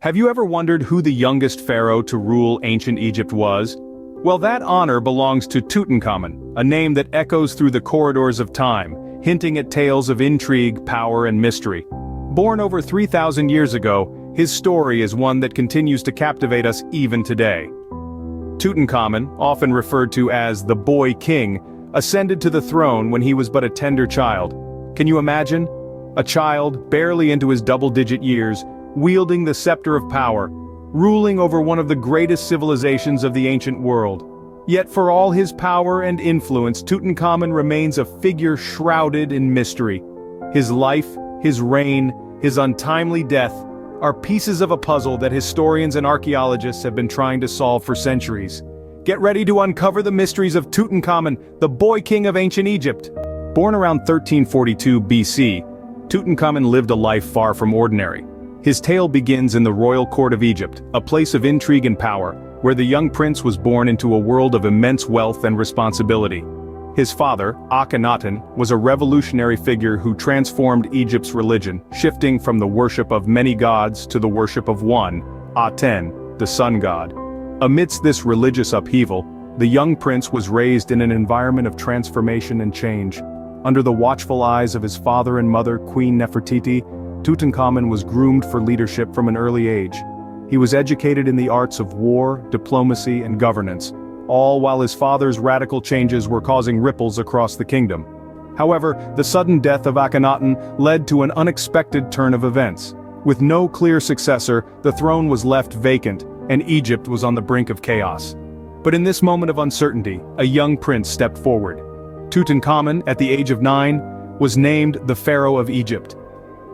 Have you ever wondered who the youngest pharaoh to rule ancient Egypt was? Well, that honor belongs to Tutankhamun, a name that echoes through the corridors of time, hinting at tales of intrigue, power, and mystery. Born over 3,000 years ago, his story is one that continues to captivate us even today. Tutankhamun, often referred to as the Boy King, ascended to the throne when he was but a tender child. Can you imagine? A child, barely into his double-digit years, wielding the scepter of power, ruling over one of the greatest civilizations of the ancient world. Yet for all his power and influence, Tutankhamun remains a figure shrouded in mystery. His life, his reign, his untimely death, are pieces of a puzzle that historians and archaeologists have been trying to solve for centuries. Get ready to uncover the mysteries of Tutankhamun, the Boy King of ancient Egypt. Born around 1342 BC, Tutankhamun lived a life far from ordinary. His tale begins in the royal court of Egypt, a place of intrigue and power, where the young prince was born into a world of immense wealth and responsibility. His father, Akhenaten, was a revolutionary figure who transformed Egypt's religion, shifting from the worship of many gods to the worship of one, Aten, the sun god. Amidst this religious upheaval, the young prince was raised in an environment of transformation and change. Under the watchful eyes of his father and mother, Queen Nefertiti, Tutankhamun was groomed for leadership from an early age. He was educated in the arts of war, diplomacy, and governance, all while his father's radical changes were causing ripples across the kingdom. However, the sudden death of Akhenaten led to an unexpected turn of events. With no clear successor, the throne was left vacant, and Egypt was on the brink of chaos. But in this moment of uncertainty, a young prince stepped forward. Tutankhamun, at the age of 9, was named the Pharaoh of Egypt.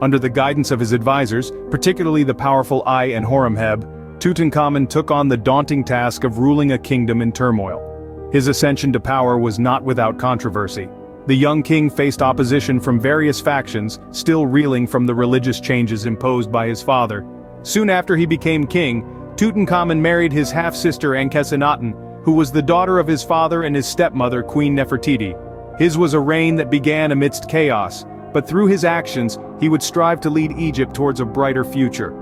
Under the guidance of his advisors, particularly the powerful Horemheb, Tutankhamun took on the daunting task of ruling a kingdom in turmoil. His ascension to power was not without controversy. The young king faced opposition from various factions, still reeling from the religious changes imposed by his father. Soon after he became king, Tutankhamun married his half-sister Ankhesenaten, who was the daughter of his father and his stepmother Queen Nefertiti. His was a reign that began amidst chaos, but through his actions, he would strive to lead Egypt towards a brighter future.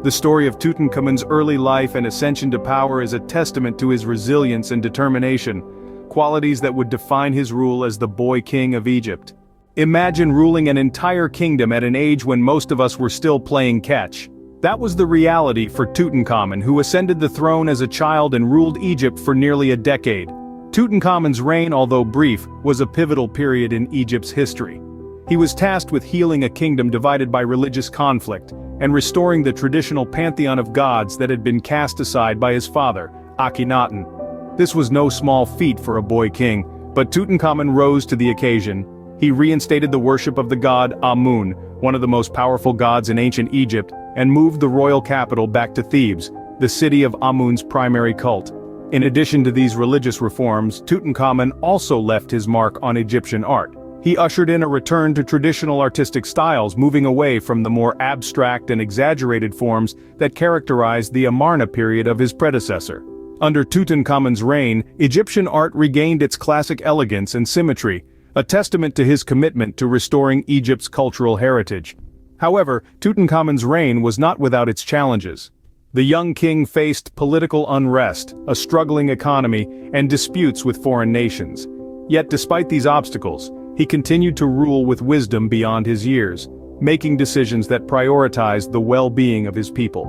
The story of Tutankhamun's early life and ascension to power is a testament to his resilience and determination, qualities that would define his rule as the Boy King of Egypt. Imagine ruling an entire kingdom at an age when most of us were still playing catch. That was the reality for Tutankhamun, who ascended the throne as a child and ruled Egypt for nearly a decade. Tutankhamun's reign, although brief, was a pivotal period in Egypt's history. He was tasked with healing a kingdom divided by religious conflict, and restoring the traditional pantheon of gods that had been cast aside by his father, Akhenaten. This was no small feat for a boy king, but Tutankhamun rose to the occasion. He reinstated the worship of the god Amun, one of the most powerful gods in ancient Egypt, and moved the royal capital back to Thebes, the city of Amun's primary cult. In addition to these religious reforms, Tutankhamun also left his mark on Egyptian art. He ushered in a return to traditional artistic styles, moving away from the more abstract and exaggerated forms that characterized the Amarna period of his predecessor. Under Tutankhamun's reign, Egyptian art regained its classic elegance and symmetry, a testament to his commitment to restoring Egypt's cultural heritage. However, Tutankhamun's reign was not without its challenges. The young king faced political unrest, a struggling economy, and disputes with foreign nations. Yet despite these obstacles, he continued to rule with wisdom beyond his years, making decisions that prioritized the well-being of his people.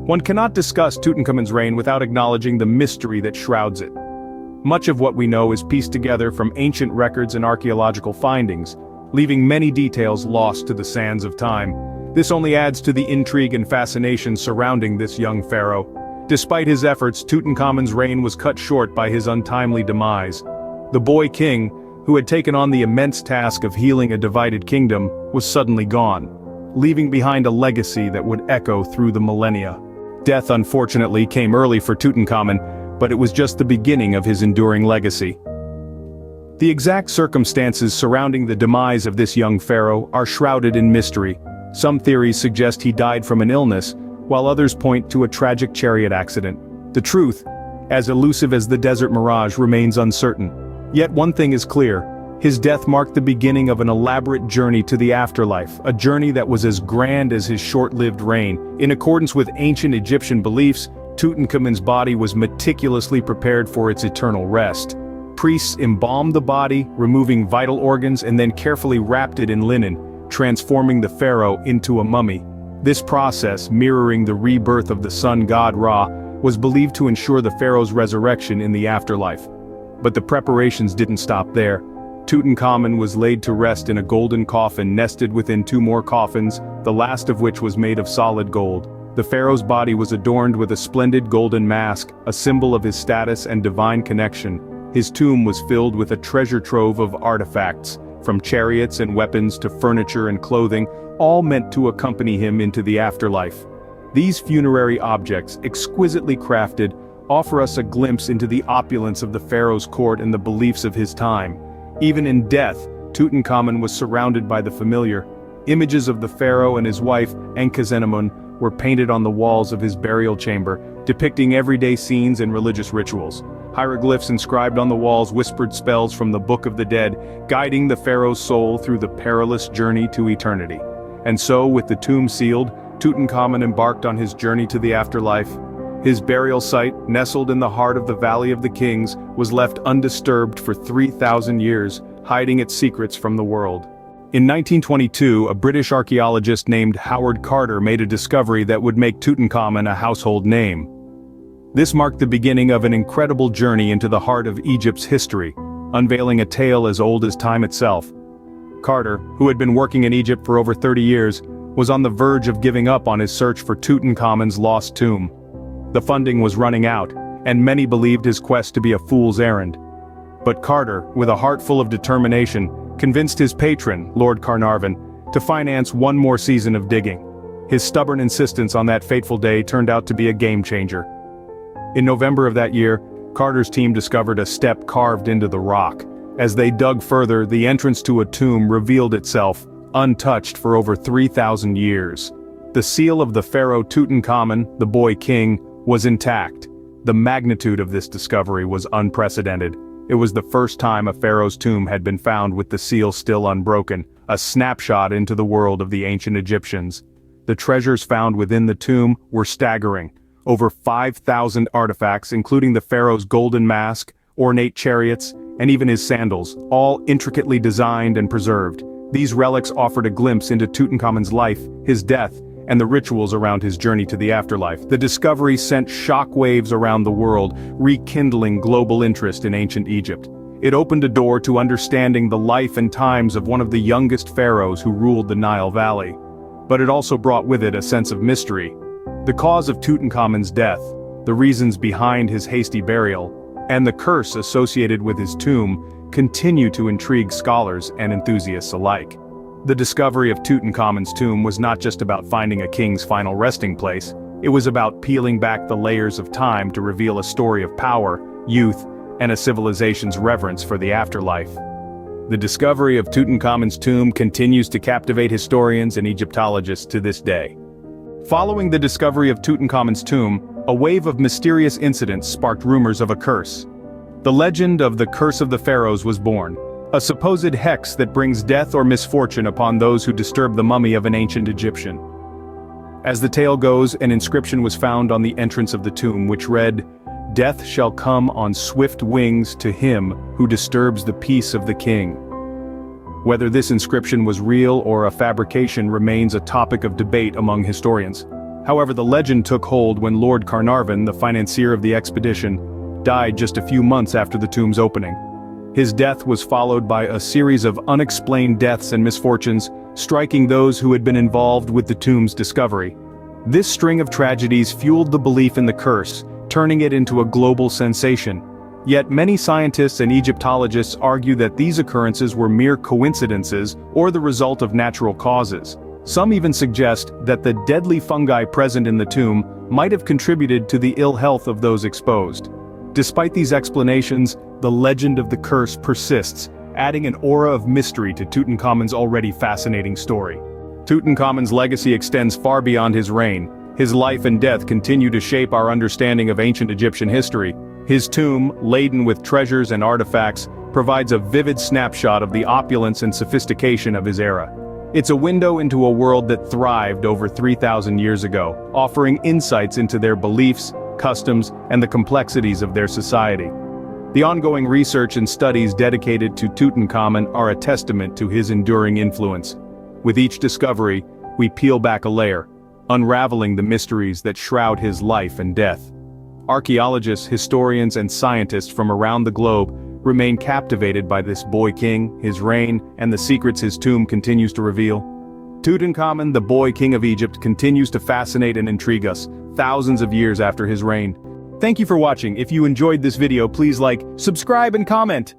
One cannot discuss Tutankhamun's reign without acknowledging the mystery that shrouds it. Much of what we know is pieced together from ancient records and archaeological findings, leaving many details lost to the sands of time. This only adds to the intrigue and fascination surrounding this young pharaoh. Despite his efforts, Tutankhamun's reign was cut short by his untimely demise. The boy king, who had taken on the immense task of healing a divided kingdom, was suddenly gone, leaving behind a legacy that would echo through the millennia. Death unfortunately came early for Tutankhamun, but it was just the beginning of his enduring legacy. The exact circumstances surrounding the demise of this young pharaoh are shrouded in mystery. Some theories suggest he died from an illness, while others point to a tragic chariot accident. The truth, as elusive as the desert mirage, remains uncertain. Yet one thing is clear: His death marked the beginning of an elaborate journey to the afterlife, a journey that was as grand as his short-lived reign. In accordance with ancient Egyptian beliefs, Tutankhamun's body was meticulously prepared for its eternal rest. Priests embalmed the body, removing vital organs, and then carefully wrapped it in linen, transforming the pharaoh into a mummy. This process, mirroring the rebirth of the sun god Ra, was believed to ensure the pharaoh's resurrection in the afterlife. But the preparations didn't stop there. Tutankhamun was laid to rest in a golden coffin nested within two more coffins, the last of which was made of solid gold. The pharaoh's body was adorned with a splendid golden mask, a symbol of his status and divine connection. His tomb was filled with a treasure trove of artifacts, from chariots and weapons to furniture and clothing, all meant to accompany him into the afterlife. These funerary objects, exquisitely crafted, offer us a glimpse into the opulence of the pharaoh's court and the beliefs of his time. Even in death, Tutankhamun was surrounded by the familiar. Images of the pharaoh and his wife, Ankhesenamun, were painted on the walls of his burial chamber, depicting everyday scenes and religious rituals. Hieroglyphs inscribed on the walls whispered spells from the Book of the Dead, guiding the pharaoh's soul through the perilous journey to eternity. And so, with the tomb sealed, Tutankhamun embarked on his journey to the afterlife. His burial site, nestled in the heart of the Valley of the Kings, was left undisturbed for 3,000 years, hiding its secrets from the world. In 1922, a British archaeologist named Howard Carter made a discovery that would make Tutankhamun a household name. This marked the beginning of an incredible journey into the heart of Egypt's history, unveiling a tale as old as time itself. Carter, who had been working in Egypt for over 30 years, was on the verge of giving up on his search for Tutankhamun's lost tomb. The funding was running out, and many believed his quest to be a fool's errand. But Carter, with a heart full of determination, convinced his patron, Lord Carnarvon, to finance one more season of digging. His stubborn insistence on that fateful day turned out to be a game-changer. In November of that year, Carter's team discovered a step carved into the rock. As they dug further, the entrance to a tomb revealed itself, untouched for over 3,000 years. The seal of the pharaoh Tutankhamun, the boy king, was intact. The magnitude of this discovery was unprecedented. It was the first time a pharaoh's tomb had been found with the seal still unbroken, a snapshot into the world of the ancient Egyptians. The treasures found within the tomb were staggering. Over 5,000 artifacts, including the pharaoh's golden mask, ornate chariots, and even his sandals, all intricately designed and preserved. These relics offered a glimpse into Tutankhamun's life, his death, and the rituals around his journey to the afterlife. The discovery sent shockwaves around the world, rekindling global interest in ancient Egypt. It opened a door to understanding the life and times of one of the youngest pharaohs who ruled the Nile Valley. But it also brought with it a sense of mystery. The cause of Tutankhamun's death, the reasons behind his hasty burial, and the curse associated with his tomb continue to intrigue scholars and enthusiasts alike. The discovery of Tutankhamun's tomb was not just about finding a king's final resting place, it was about peeling back the layers of time to reveal a story of power, youth, and a civilization's reverence for the afterlife. The discovery of Tutankhamun's tomb continues to captivate historians and Egyptologists to this day. Following the discovery of Tutankhamun's tomb, a wave of mysterious incidents sparked rumors of a curse. The legend of the Curse of the Pharaohs was born, a supposed hex that brings death or misfortune upon those who disturb the mummy of an ancient Egyptian. As the tale goes, an inscription was found on the entrance of the tomb which read, "Death shall come on swift wings to him who disturbs the peace of the king." Whether this inscription was real or a fabrication remains a topic of debate among historians. However, the legend took hold when Lord Carnarvon, the financier of the expedition, died just a few months after the tomb's opening. His death was followed by a series of unexplained deaths and misfortunes, striking those who had been involved with the tomb's discovery. This string of tragedies fueled the belief in the curse, turning it into a global sensation. Yet many scientists and Egyptologists argue that these occurrences were mere coincidences or the result of natural causes. Some even suggest that the deadly fungi present in the tomb might have contributed to the ill health of those exposed. Despite these explanations, the legend of the curse persists, adding an aura of mystery to Tutankhamun's already fascinating story. Tutankhamun's legacy extends far beyond his reign. His life and death continue to shape our understanding of ancient Egyptian history. His tomb, laden with treasures and artifacts, provides a vivid snapshot of the opulence and sophistication of his era. It's a window into a world that thrived over 3,000 years ago, offering insights into their beliefs, customs, and the complexities of their society. The ongoing research and studies dedicated to Tutankhamun are a testament to his enduring influence. With each discovery, we peel back a layer, unraveling the mysteries that shroud his life and death. Archaeologists, historians, and scientists from around the globe remain captivated by this boy king, his reign, and the secrets his tomb continues to reveal. Tutankhamun, the boy king of Egypt, continues to fascinate and intrigue us, thousands of years after his reign. Thank you for watching. If you enjoyed this video, please like, subscribe, and comment.